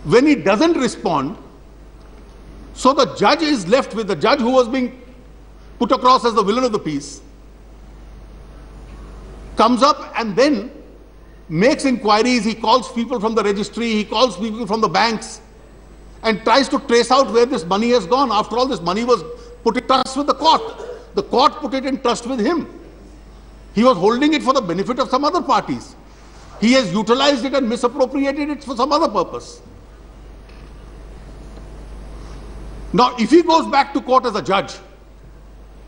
When he doesn't respond, so the judge is left with the judge who was being put across as the villain of the piece, comes up and then makes inquiries. He calls people from the registry, he calls people from the banks, and tries to trace out where this money has gone. After all, this money was put in trust with the court. The court put it in trust with him. He was holding it for the benefit of some other parties. He has utilized it and misappropriated it for some other purpose. Now, if he goes back to court as a judge,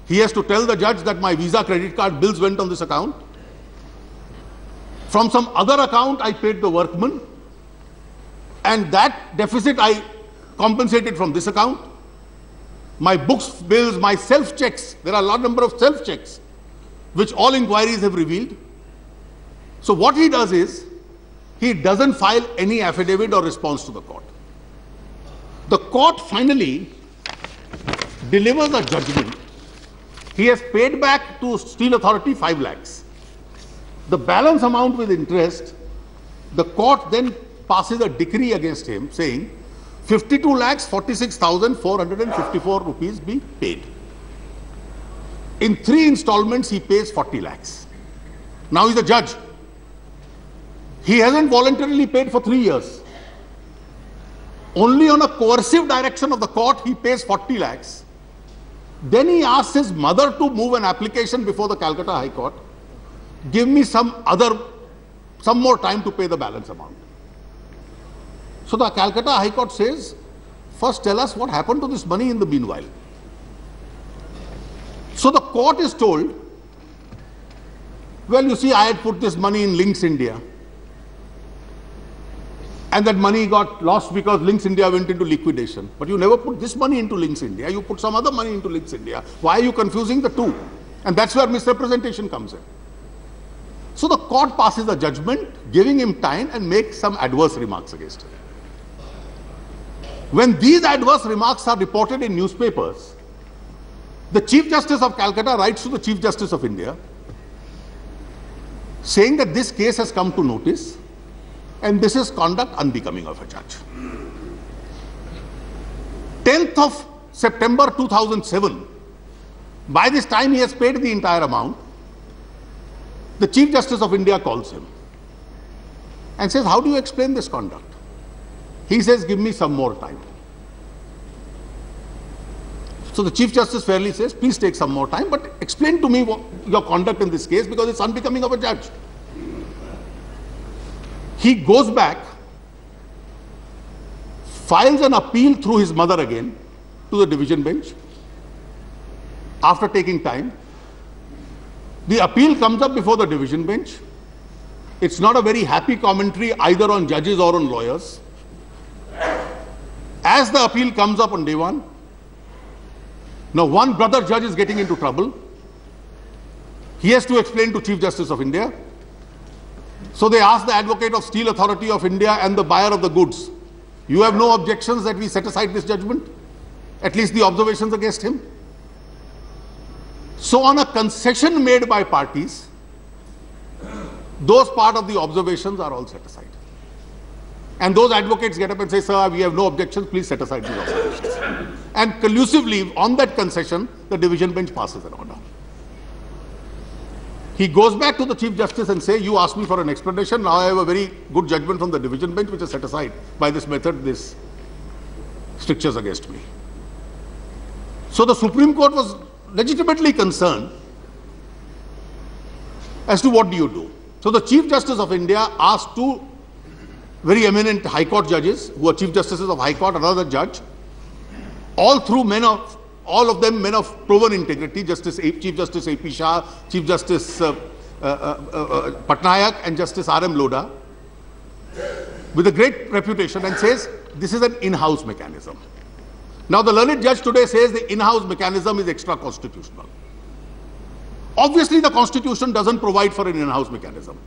he has to tell the judge that my Visa credit card bills went on this account. From some other account, I paid the workman, and that deficit I compensated from this account. My books, bills, my self-checks, there are a large number of self-checks, which all inquiries have revealed. So what he does is, he doesn't file any affidavit or response to the court. The court finally delivers a judgment. He has paid back to Steel Authority 5 lakhs. The balance amount with interest, the court then passes a decree against him saying 52 lakhs 46,454 rupees be paid. In 3 installments, he pays 40 lakhs. Now he's a judge. He hasn't voluntarily paid for 3 years. Only on a coercive direction of the court, he pays 40 lakhs. Then he asks his mother to move an application before the Calcutta High Court. Give me some more time to pay the balance amount. So the Calcutta High Court says, first tell us what happened to this money in the meanwhile. So the court is told, well, you see, I had put this money in Links India, and that money got lost because Links India went into liquidation. But you never put this money into Links India, you put some other money into Links India. Why are you confusing the two? And that's where misrepresentation comes in. So the court passes a judgment, giving him time and makes some adverse remarks against him. When these adverse remarks are reported in newspapers, the Chief Justice of Calcutta writes to the Chief Justice of India saying that this case has come to notice and this is conduct unbecoming of a judge. 10th of September 2007, by this time he has paid the entire amount. The Chief Justice of India calls him and says, how do you explain this conduct? He says, give me some more time. So the Chief Justice fairly says, please take some more time, but explain to me your conduct in this case because it's unbecoming of a judge. He goes back, files an appeal through his mother again to the division bench. After taking time, the appeal comes up before the division bench. It's not a very happy commentary either on judges or on lawyers. As the appeal comes up on day one, now one brother judge is getting into trouble. He has to explain to Chief Justice of India. So they ask the advocate of Steel Authority of India and the buyer of the goods, you have no objections that we set aside this judgment? At least the observations against him? So on a concession made by parties, those part of the observations are all set aside. And those advocates get up and say, sir, we have no objections, please set aside these observations. And collusively, on that concession, the division bench passes an order. He goes back to the Chief Justice and says, you asked me for an explanation, now I have a very good judgment from the division bench which is set aside by this method, this strictures against me. So the Supreme Court was legitimately concerned as to what do you do. So the Chief Justice of India asked 2 very eminent High Court judges who are Chief Justices of High Court, another judge, all of them men of proven integrity, Chief Justice A.P. Shah, Chief Justice Patnaik and Justice R.M. Lodha, with a great reputation, and says this is an in-house mechanism. Now the learned judge today says the in-house mechanism is extra-constitutional. Obviously the Constitution doesn't provide for an in-house mechanism.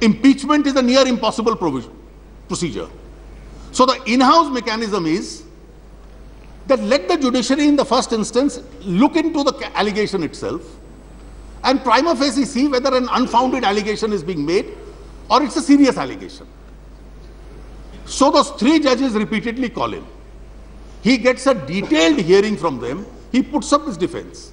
Impeachment is a near impossible procedure. So the in-house mechanism is that let the judiciary in the first instance look into the allegation itself and prima facie see whether an unfounded allegation is being made or it's a serious allegation. So those three judges repeatedly call him. He gets a detailed hearing from them. He puts up his defense.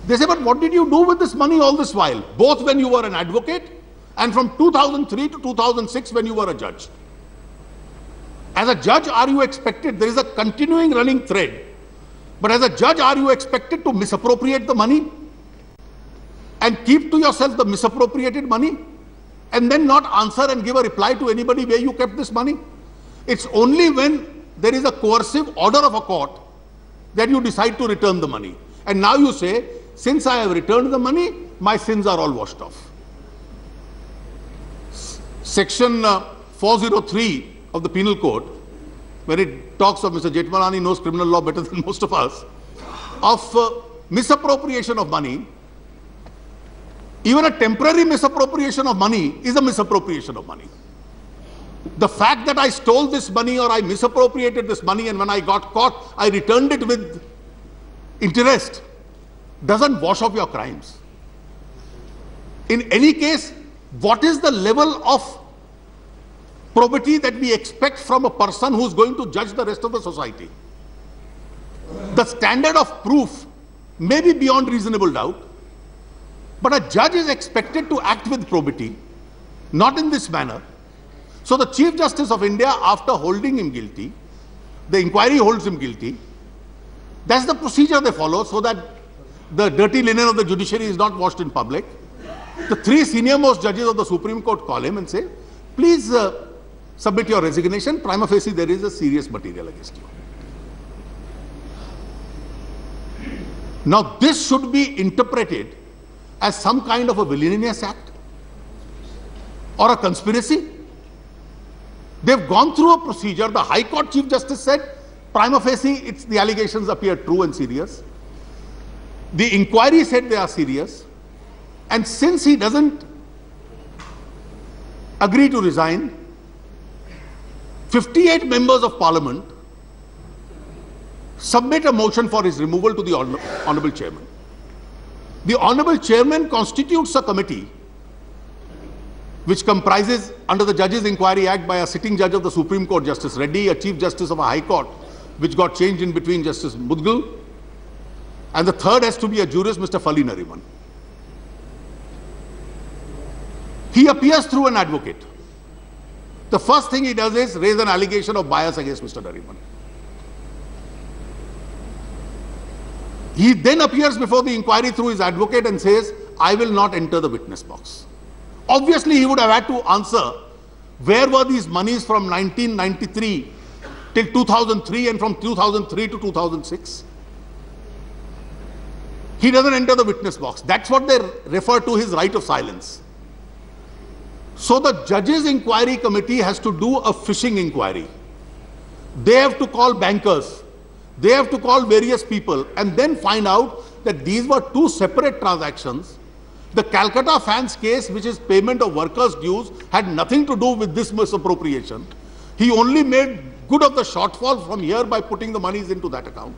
They say, but what did you do with this money all this while? Both when you were an advocate and from 2003 to 2006 when you were a judge. As a judge, are you expected, there is a continuing running thread, but as a judge, are you expected to misappropriate the money and keep to yourself the misappropriated money and then not answer and give a reply to anybody where you kept this money? It's only when there is a coercive order of a court that you decide to return the money. And now you say, since I have returned the money, my sins are all washed off. Section 403 of the Penal Code, when it talks of, Mr. Jethmalani knows criminal law better than most of us, of misappropriation of money, even a temporary misappropriation of money is a misappropriation of money. The fact that I stole this money or I misappropriated this money and when I got caught, I returned it with interest, doesn't wash off your crimes. In any case, what is the level of probity that we expect from a person who's going to judge the rest of the society? The standard of proof may be beyond reasonable doubt, but a judge is expected to act with probity, not in this manner. So the Chief Justice of India, after holding him guilty, the inquiry holds him guilty. That's the procedure they follow so that the dirty linen of the judiciary is not washed in public. The three senior most judges of the Supreme Court call him and say, please submit your resignation. Prima facie, there is a serious material against you. Now, this should be interpreted as some kind of a villainous act or a conspiracy. They've gone through a procedure. The High Court Chief Justice said, prima facie, the allegations appear true and serious. The inquiry said they are serious. And since he doesn't agree to resign, 58 members of Parliament submit a motion for his removal to the Honourable Chairman. The Honourable Chairman constitutes a committee which comprises, under the Judges Inquiry Act, by a sitting judge of the Supreme Court, Justice Reddy, a Chief Justice of a High Court, which got changed in between, Justice Mudgal, and the third has to be a jurist, Mr. Fali Nariman. He appears through an advocate. The first thing he does is raise an allegation of bias against Mr. Nariman. He then appears before the inquiry through his advocate and says, I will not enter the witness box. Obviously, he would have had to answer, where were these monies from 1993 till 2003 and from 2003 to 2006? He doesn't enter the witness box. That's what they refer to his right of silence. So the Judges Inquiry Committee has to do a fishing inquiry. They have to call bankers. They have to call various people and then find out that these were two separate transactions. The Calcutta Fans case, which is payment of workers' dues, had nothing to do with this misappropriation. He only made good of the shortfall from here by putting the monies into that account.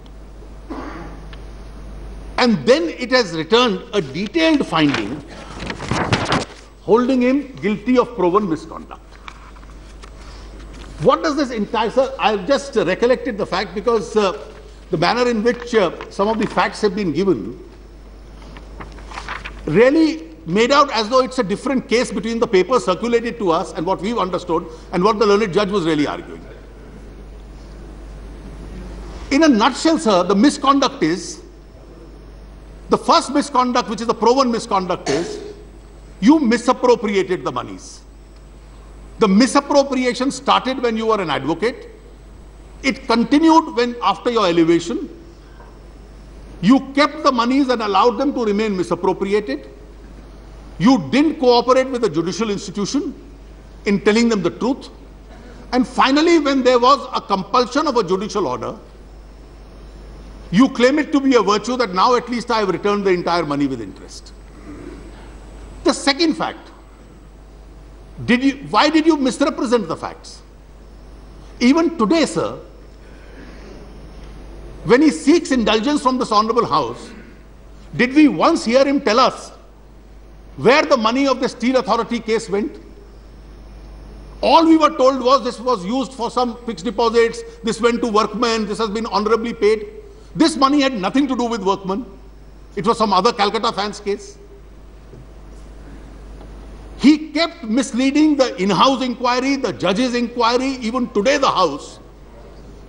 And then it has returned a detailed finding holding him guilty of proven misconduct. What does this entice? I've just recollected the fact because the manner in which some of the facts have been given really made out as though it's a different case between the papers circulated to us and what we've understood and what the learned judge was really arguing. In a nutshell, sir, the misconduct is, the first misconduct, which is the proven misconduct, is you misappropriated the monies. The misappropriation started when you were an advocate. It continued when, after your elevation, you kept the monies and allowed them to remain misappropriated. You didn't cooperate with the judicial institution in telling them the truth. And finally, when there was a compulsion of a judicial order, you claim it to be a virtue that now at least I have returned the entire money with interest. The second fact, why did you misrepresent the facts? Even today, sir, when he seeks indulgence from this Honorable House, did we once hear him tell us where the money of the Steel Authority case went? All we were told was this was used for some fixed deposits, this went to workmen, this has been honorably paid. This money had nothing to do with workmen. It was some other Calcutta fans case. He kept misleading the in-house inquiry, the judge's inquiry, even today the House,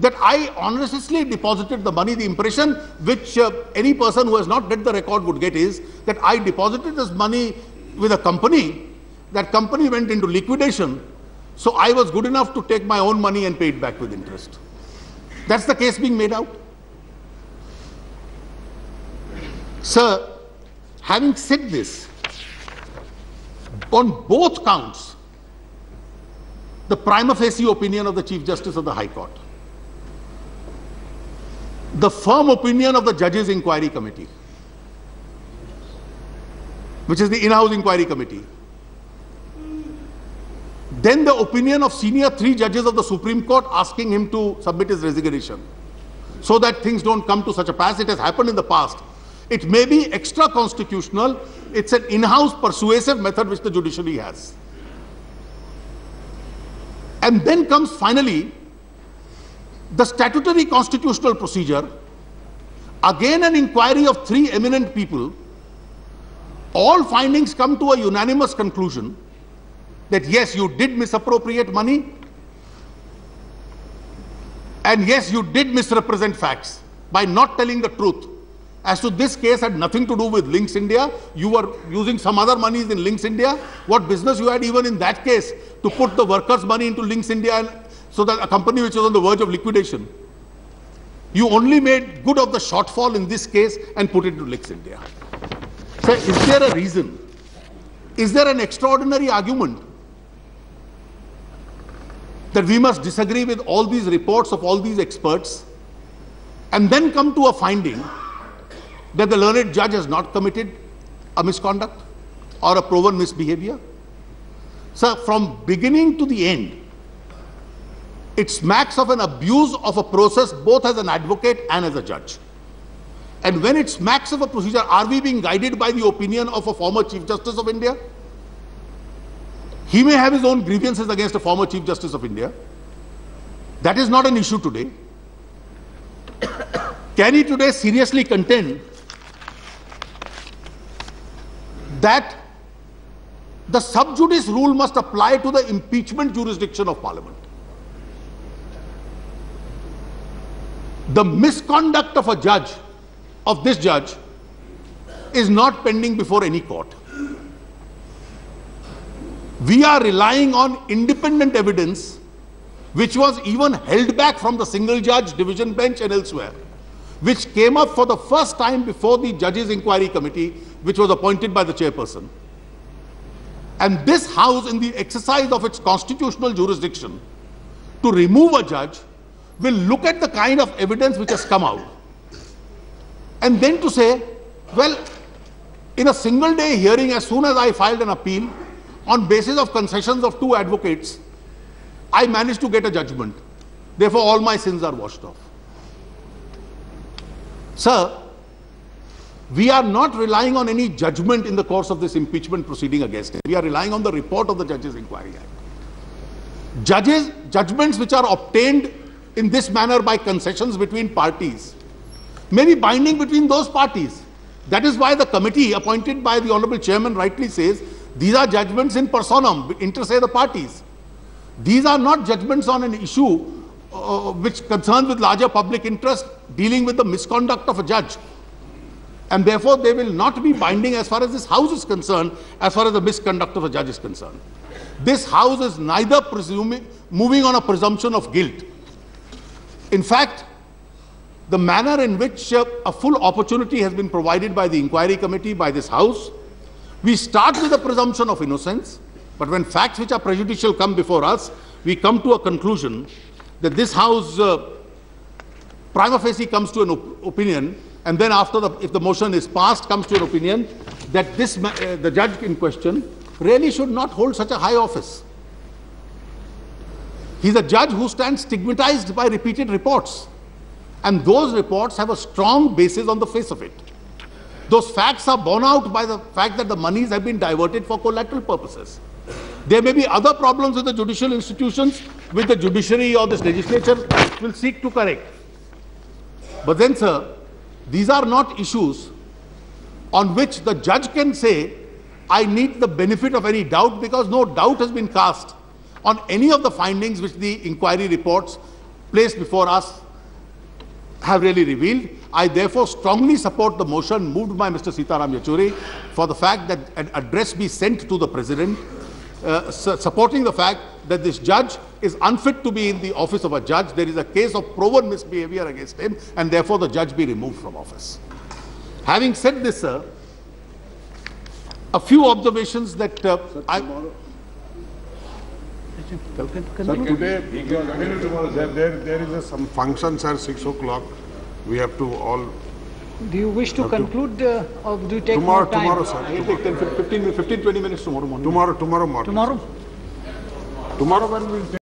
that I honestly deposited the money. The impression which any person who has not read the record would get is that I deposited this money with a company. That company went into liquidation, so I was good enough to take my own money and pay it back with interest. That's the case being made out. Sir, having said this, on both counts, the prima facie opinion of the Chief Justice of the High Court, the firm opinion of the Judges' Inquiry Committee, which is the in-house inquiry committee, then the opinion of senior 3 judges of the Supreme Court asking him to submit his resignation, so that things don't come to such a pass. It has happened in the past. It may be extra constitutional. It's an in-house persuasive method which the judiciary has. And then comes finally the statutory constitutional procedure, again an inquiry of 3 eminent people. All findings come to a unanimous conclusion that yes, you did misappropriate money, and yes, you did misrepresent facts by not telling the truth. As to this case had nothing to do with Links India, you were using some other monies in Links India. What business you had even in that case to put the workers' money into Links India, and so that a company which was on the verge of liquidation? You only made good of the shortfall in this case and put it into Links India. So is there a reason? Is there an extraordinary argument that we must disagree with all these reports of all these experts and then come to a finding that the learned judge has not committed a misconduct or a proven misbehavior? So from beginning to the end, it smacks of an abuse of a process both as an advocate and as a judge. And when it smacks of a procedure, are we being guided by the opinion of a former Chief Justice of India? He may have his own grievances against a former Chief Justice of India. That is not an issue today. Can he today seriously contend that the sub judice rule must apply to the impeachment jurisdiction of Parliament? The misconduct of a judge, of this judge, is not pending before any court. We are relying on independent evidence which was even held back from the single judge division bench and elsewhere, which came up for the first time before the Judges' Inquiry Committee, which was appointed by the chairperson. And this House, in the exercise of its constitutional jurisdiction to remove a judge, will look at the kind of evidence which has come out and then to say, well, in a single day hearing, as soon as I filed an appeal on basis of concessions of 2 advocates, I managed to get a judgment. Therefore, all my sins are washed off. Sir, we are not relying on any judgment in the course of this impeachment proceeding against him. We are relying on the report of the Judges' Inquiry Act. Judgments which are obtained in this manner by concessions between parties may be binding between those parties. That is why the committee appointed by the Honorable Chairman rightly says these are judgments in personam, inter se the parties. These are not judgments on an issue which concerns with larger public interest dealing with the misconduct of a judge. And therefore, they will not be binding as far as this House is concerned, as far as the misconduct of a judge is concerned. This House is neither moving on a presumption of guilt. In fact, the manner in which a full opportunity has been provided by the inquiry committee, by this House, we start with a presumption of innocence, but when facts which are prejudicial come before us, we come to a conclusion that this House prima facie comes to an opinion, and then after if the motion is passed, comes to an opinion that the judge in question really should not hold such a high office. He's a judge who stands stigmatized by repeated reports, and those reports have a strong basis on the face of it. Those facts are borne out by the fact that the monies have been diverted for collateral purposes. There may be other problems with the judicial institutions, which the judiciary or this legislature will seek to correct. But then, sir, these are not issues on which the judge can say, I need the benefit of any doubt, because no doubt has been cast on any of the findings which the inquiry reports placed before us have really revealed. I therefore strongly support the motion moved by Mr. Sitaram Yechury for the fact that an address be sent to the President, supporting the fact that this judge is unfit to be in the office of a judge. There is a case of proven misbehavior against him, and therefore the judge be removed from office. Having said this, sir, a few observations that Today, there is some functions at 6 o'clock. We have to all. Do you wish to conclude or do you take more time? Tomorrow, sir. I will take 15, 20 minutes tomorrow morning. Tomorrow morning. Tomorrow? Tomorrow when we